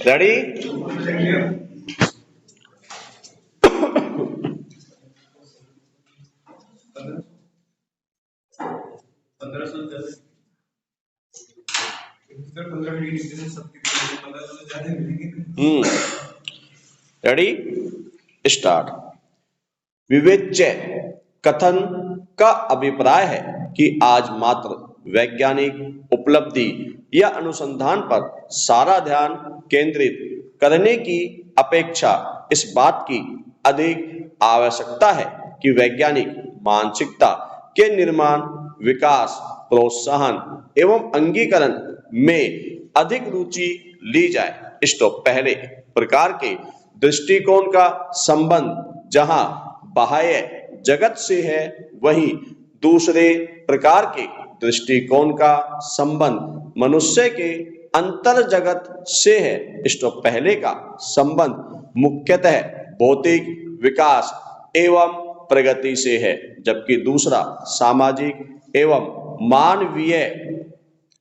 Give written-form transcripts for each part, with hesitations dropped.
Ready? Ready? Start. विवेच्य कथन का अभिप्राय है कि आज मात्र वैज्ञानिक उपलब्धि या अनुसंधान पर सारा ध्यान केंद्रित करने की अपेक्षा इस बात की अधिक आवश्यकता है कि वैज्ञानिक मानसिकता के निर्माण, विकास, प्रोत्साहन एवं अंगीकरण में अधिक रुचि ली जाए। स्टॉप। पहले प्रकार के दृष्टिकोण का संबंध जहां बाह्य जगत से है, वहीं दूसरे प्रकार के दृष्टिकोण का संबंध मनुष्य के अंतर जगत से है। स्टॉप। पहले का संबंध मुख्यतः भौतिक विकास एवं प्रगति से है, जबकि दूसरा सामाजिक एवं मानवीय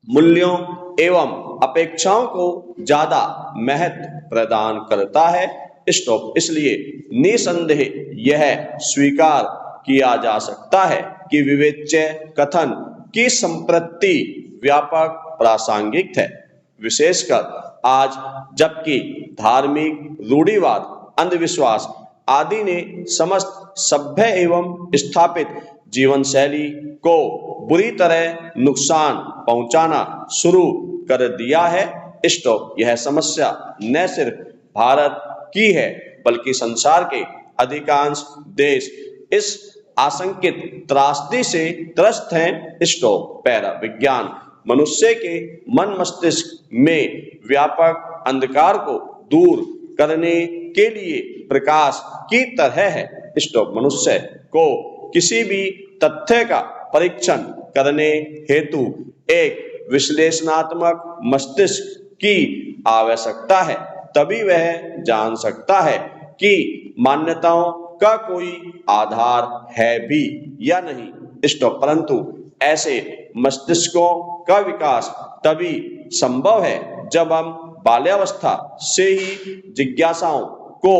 मूल्यों एवं अपेक्षाओं को ज्यादा महत्व प्रदान करता है। स्टॉप। इसलिए निसंदेह यह स्वीकार किया जा सकता है कि विवेच्य कथन की संप्रति व्यापक प्रासंगिक है, विशेषकर आज जबकि धार्मिक रूढ़िवाद, अंधविश्वास आदि ने समस्त सभ्य एवं स्थापित जीवन शैली को बुरी तरह नुकसान पहुंचाना शुरू कर दिया है। स्टॉप। यह समस्या न सिर्फ भारत की है, बल्कि संसार के अधिकांश देश इस आशंकित त्रासदी से त्रस्त हैं। स्टॉप। पैरा। विज्ञान मनुष्य के मन मस्तिष्क में व्यापक अंधकार को दूर करने के लिए प्रकाश की तरह है। स्टॉप। मनुष्य को किसी भी तथ्य का परीक्षण करने हेतु एक विश्लेषणात्मक मस्तिष्क की आवश्यकता है, तभी वह जान सकता है कि मान्यताओं का कोई आधार है भी या नहीं। स्टॉप। परंतु ऐसे मस्तिष्कों का विकास तभी संभव है जब हम बाल्यावस्था से ही जिज्ञासाओं को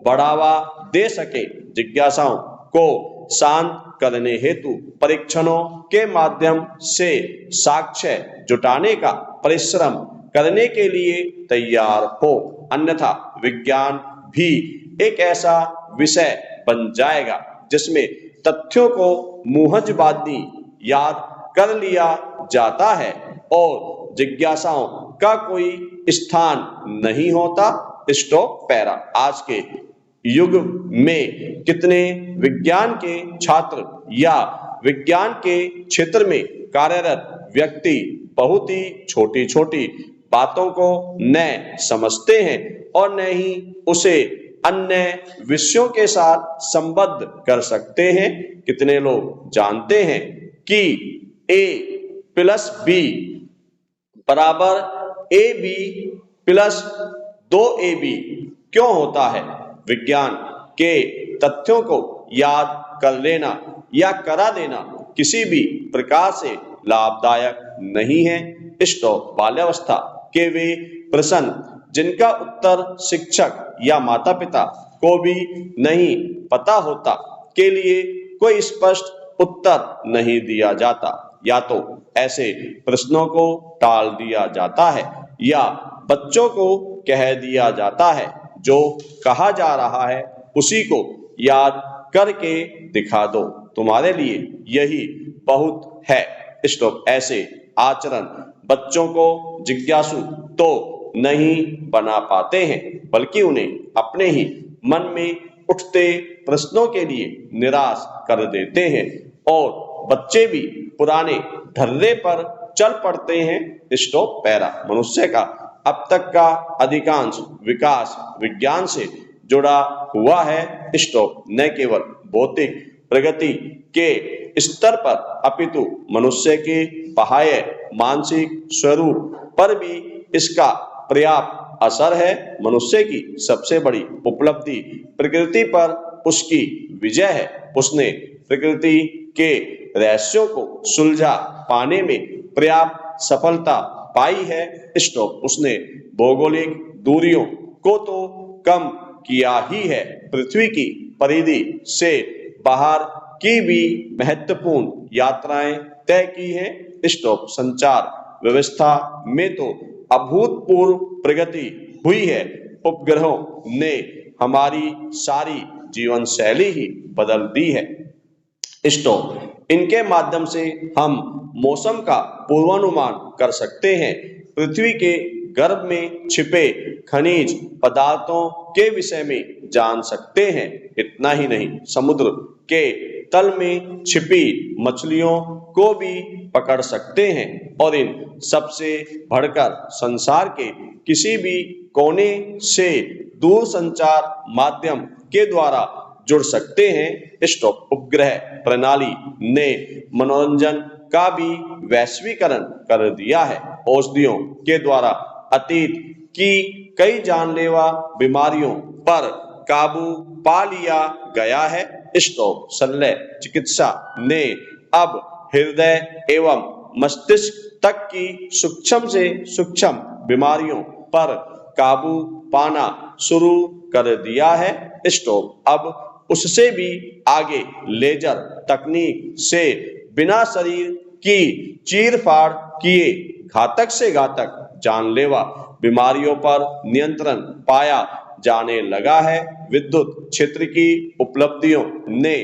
बढ़ावा दे सके। जिज्ञासाओं को शांत करने हेतु परीक्षणों के माध्यम से साक्ष्य जुटाने का परिश्रम करने के लिए तैयार हो, अन्यथा विज्ञान भी एक ऐसा विषय बन जाएगा जिसमें तथ्यों को मुहजबानी याद कर लिया जाता है और जिज्ञासाओं का कोई स्थान नहीं होता। स्टॉप। पैरा। आज के युग में कितने विज्ञान के छात्र या विज्ञान के क्षेत्र में कार्यरत व्यक्ति बहुत ही छोटी छोटी बातों को न समझते हैं और न ही उसे अन्य विषयों के साथ संबद्ध कर सकते हैं। कितने लोग जानते हैं कि a+b बराबर ab प्लस 2ab क्यों होता है? विज्ञान के तथ्यों को याद कर लेना या करा देना किसी भी प्रकार से लाभदायक नहीं है। स्टॉप। बाल्यावस्था के वे प्रश्न जिनका उत्तर शिक्षक या माता पिता को भी नहीं पता होता, के लिए कोई स्पष्ट उत्तर नहीं दिया जाता। या तो ऐसे प्रश्नों को टाल दिया जाता है या बच्चों को कह दिया जाता है जो कहा जा रहा है उसी को याद करके दिखा दो, तुम्हारे लिए यही बहुत है। स्टॉप। ऐसे आचरण बच्चों को जिज्ञासु तो नहीं बना पाते हैं, बल्कि उन्हें अपने ही मन में उठते प्रश्नों के लिए निराश कर देते हैं और बच्चे भी पुराने ढर्रे पर चल पड़ते हैं। स्टॉप। पैरा। मनुष्य का अब तक का अधिकांश विकास विज्ञान से जुड़ा हुआ है। स्टॉप। न केवल भौतिक प्रगति के स्तर पर अपितु मनुष्य के बाह्य मानसिक स्वरूप पर भी इसका पर्याप्त असर है। मनुष्य की सबसे बड़ी उपलब्धि प्रकृति पर उसकी विजय है। उसने प्रकृति के रहस्यों को सुलझा पाने में पर्याप्त सफलता पाई है। स्टॉप। उसने भौगोलिक दूरियों को तो कम किया ही है, पृथ्वी की परिधि से बाहर की भी महत्वपूर्ण यात्राएं तय की हैं। स्टॉप। संचार व्यवस्था में तो अभूतपूर्व प्रगति हुई है। उपग्रहों ने हमारी सारी जीवन शैली ही बदल दी है। स्टॉप। इनके माध्यम से हम मौसम का पूर्वानुमान कर सकते हैं, पृथ्वी के गर्भ में छिपे खनिज पदार्थों के विषय में जान सकते हैं। इतना ही नहीं, समुद्र के तल में छिपी मछलियों को भी पकड़ सकते हैं और इन सबसे बढ़कर संसार के किसी भी कोने से दूरसंचार माध्यम के द्वारा जुड़ सकते हैं। स्टॉप। उपग्रह प्रणाली ने मनोरंजन का भी वैश्वीकरण कर दिया है। औषधियों के द्वारा अतीत की कई जानलेवा बीमारियों पर काबू पा लिया गया है। स्टॉप। शल्य चिकित्सा ने अब हृदय एवं मस्तिष्क तक की सूक्ष्म से सूक्ष्म बीमारियों पर काबू पाना शुरू कर दिया है। स्टॉप। अब उससे भी आगे लेजर तकनीक से बिना शरीर की चीरफाड़ किए घातक से घातक जानलेवा बीमारियों पर नियंत्रण पाया जाने लगा है। विद्युत क्षेत्र की उपलब्धियों ने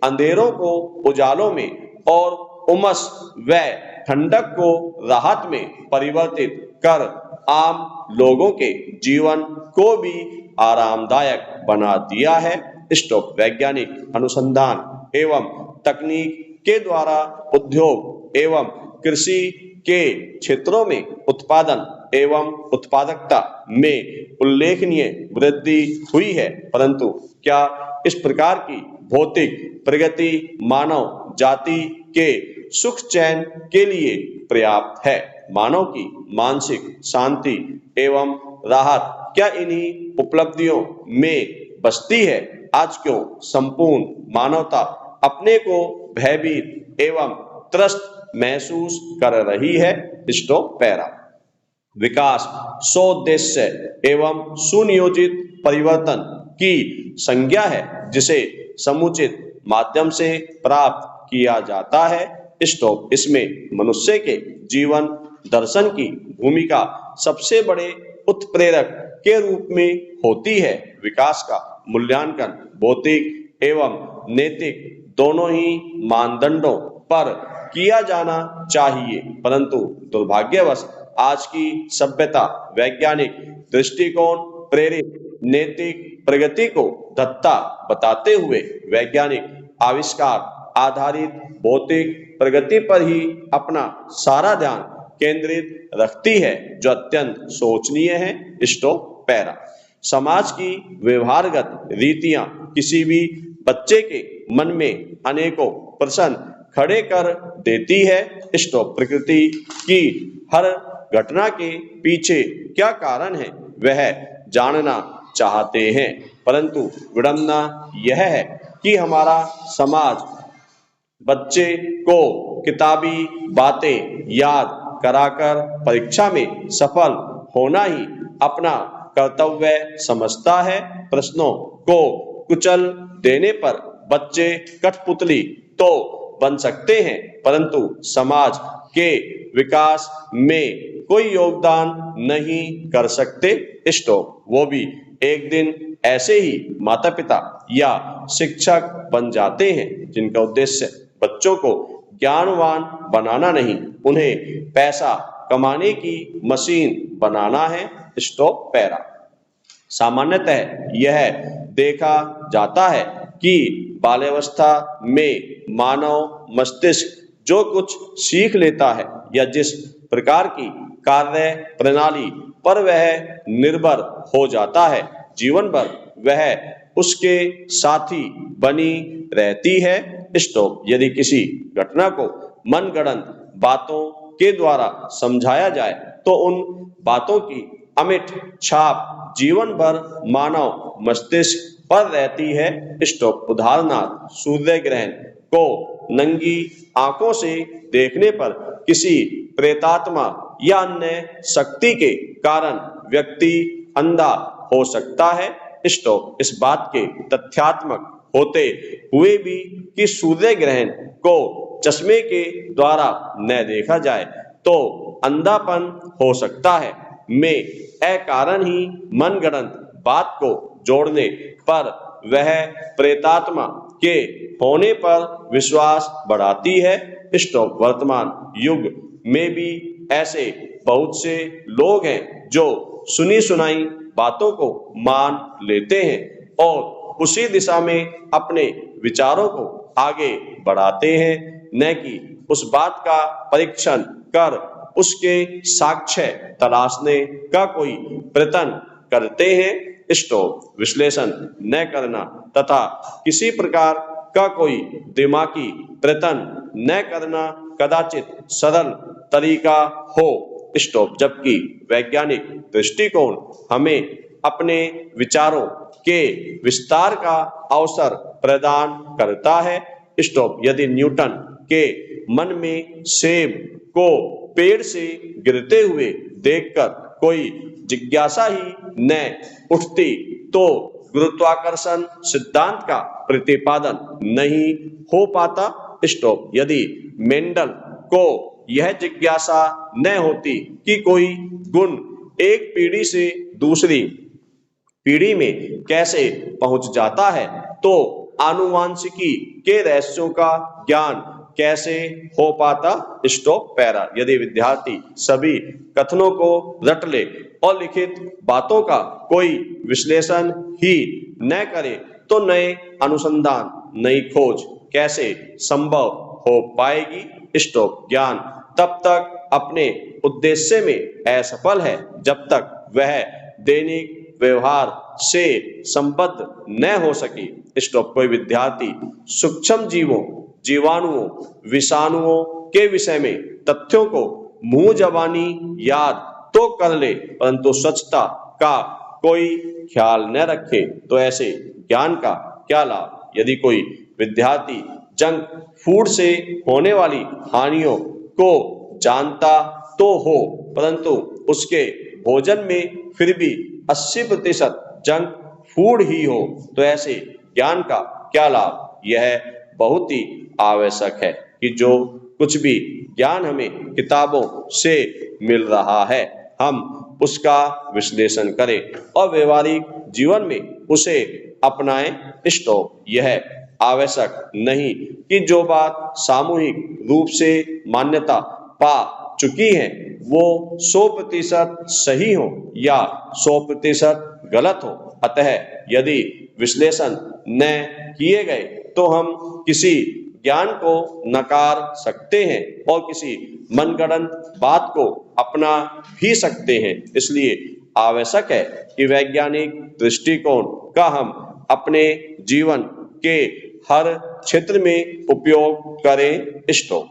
अंधेरों को उजालों में और उमस व ठंडक को राहत में परिवर्तित कर आम लोगों के जीवन को भी आरामदायक बना दिया है। स्टॉप। वैज्ञानिक अनुसंधान एवं तकनीक के द्वारा उद्योग एवं कृषि के क्षेत्रों में उत्पादन एवं उत्पादकता में उल्लेखनीय वृद्धि हुई है, परंतु क्या इस प्रकार की भौतिक प्रगति मानव जाति के सुख चैन के लिए पर्याप्त है? मानव की मानसिक शांति एवं राहत क्या इन्हीं उपलब्धियों में बसती है? आज क्यों संपूर्ण मानवता अपने को भयभीत एवं त्रस्त महसूस कर रही है? स्टॉप। पैरा। विकास सोद्देश्य एवं सुनियोजित परिवर्तन की संज्ञा है, जिसे समुचित माध्यम से प्राप्त किया जाता है। स्टॉप। इसमें मनुष्य के जीवन दर्शन की भूमिका सबसे बड़े उत्प्रेरक के रूप में होती है। विकास का मूल्यांकन भौतिक एवं नैतिक दोनों ही मानदंडों पर किया जाना चाहिए, परंतु दुर्भाग्यवश आज की सभ्यता वैज्ञानिक दृष्टिकोण प्रेरित नैतिक प्रगति को धत्ता बताते हुए वैज्ञानिक आविष्कार आधारित भौतिक प्रगति पर ही अपना सारा ध्यान केंद्रित रखती है, जो अत्यंत शोचनीय है। स्टॉप। पैरा। समाज की व्यवहारगत रीतियां किसी भी बच्चे के मन में अनेकों प्रश्न खड़े कर देती है। स्टॉप। प्रकृति की हर घटना के पीछे क्या कारण है वह जानना चाहते हैं, परंतु विडंबना यह है कि हमारा समाज बच्चे को किताबी बातें याद कराकर परीक्षा में सफल होना ही अपना कर्तव्य समझता है। प्रश्नों को कुचल देने पर बच्चे कठपुतली तो बन सकते हैं, परंतु समाज के विकास में कोई योगदान नहीं कर सकते। स्टॉप। वो भी एक दिन ऐसे ही माता पिता या शिक्षक बन जाते हैं जिनका उद्देश्य बच्चों को ज्ञानवान बनाना नहीं, उन्हें पैसा कमाने की मशीन बनाना है। स्टॉप। पैरा। सामान्यतः यह देखा जाता है कि बाल्यावस्था में मानव मस्तिष्क जो कुछ सीख लेता है या जिस प्रकार की कार्य प्रणाली पर वह निर्भर हो जाता है, जीवन भर वह उसके साथी बनी रहती है। स्टॉप। यदि किसी घटना को मनगढ़ंत बातों के द्वारा समझाया जाए तो उन बातों की अमिट छाप जीवन भर मानव मस्तिष्क पर रहती है। स्टॉप। उदाहरणार्थ, सूर्य ग्रहण को नंगी आंखों से देखने पर किसी प्रेतात्मा या अन्य शक्ति के कारण व्यक्ति अंधा हो सकता है। स्टॉप। इस बात के तथ्यात्मक होते हुए भी कि सूर्य ग्रहण को चश्मे के द्वारा न देखा जाए तो अंधापन हो सकता है में अकारण ही मनगढ़ंत बात को जोड़ने पर वह प्रेतात्मा के होने पर विश्वास बढ़ाती है। स्टॉप। वर्तमान युग में भी ऐसे बहुत से लोग हैं जो सुनी सुनाई बातों को मान लेते हैं और उसी दिशा में अपने विचारों को आगे बढ़ाते हैं, न कि उस बात का परीक्षण कर उसके साक्ष्य तलाशने का कोई प्रयत्न करते हैं। स्टॉप। विश्लेषण न करना तथा किसी प्रकार का कोई दिमागी प्रयत्न न करना कदाचित सरल तरीका हो। स्टॉप। जबकि वैज्ञानिक दृष्टिकोण हमें अपने विचारों के विस्तार का अवसर प्रदान करता है। स्टॉप। यदि न्यूटन के मन में सेब को पेड़ से गिरते हुए देखकर कोई जिज्ञासा ही न उठती तो गुरुत्वाकर्षण सिद्धांत का प्रतिपादन नहीं हो पाता। स्टॉप। यदि मेंडल को यह जिज्ञासा न होती कि कोई गुण एक पीढ़ी से दूसरी पीढ़ी में कैसे पहुंच जाता है तो आनुवांशिकी के रहस्यों का ज्ञान कैसे हो पाता। स्टॉप। पैरा। यदि विद्यार्थी सभी कथनों को रट ले और लिखित बातों का कोई विश्लेषण ही न करे तो नए अनुसंधान नई खोज कैसे संभव हो पाएगी। स्टॉप। ज्ञान तब तक अपने उद्देश्य में असफल है जब तक वह दैनिक व्यवहार से संबद्ध न हो सके। स्टॉप। कोई विद्यार्थी सूक्ष्म जीवों, जीवाणुओं, विषाणुओं के विषय में तथ्यों को मुंह जबानी याद तो कर ले परंतु स्वच्छता का कोई ख्याल न रखे तो ऐसे ज्ञान का क्या लाभ। यदि कोई विद्यार्थी जंक फूड से होने वाली हानियों को जानता तो हो परंतु उसके भोजन में फिर भी 80% जंक फूड ही हो तो ऐसे ज्ञान का क्या लाभ। यह बहुत ही आवश्यक है कि जो कुछ भी ज्ञान हमें किताबों से मिल रहा है हम उसका विश्लेषण करें और व्यवहारिक जीवन में उसे अपनाएं। स्टॉप। यह आवश्यक नहीं कि जो बात सामूहिक रूप से मान्यता पा चुकी है वो 100% सही हो या 100% गलत हो। अतः यदि विश्लेषण न किए गए तो हम किसी ज्ञान को नकार सकते हैं और किसी मनगढ़ंत बात को अपना भी सकते हैं। इसलिए आवश्यक है कि वैज्ञानिक दृष्टिकोण का हम अपने जीवन के हर क्षेत्र में उपयोग करें। स्टॉप।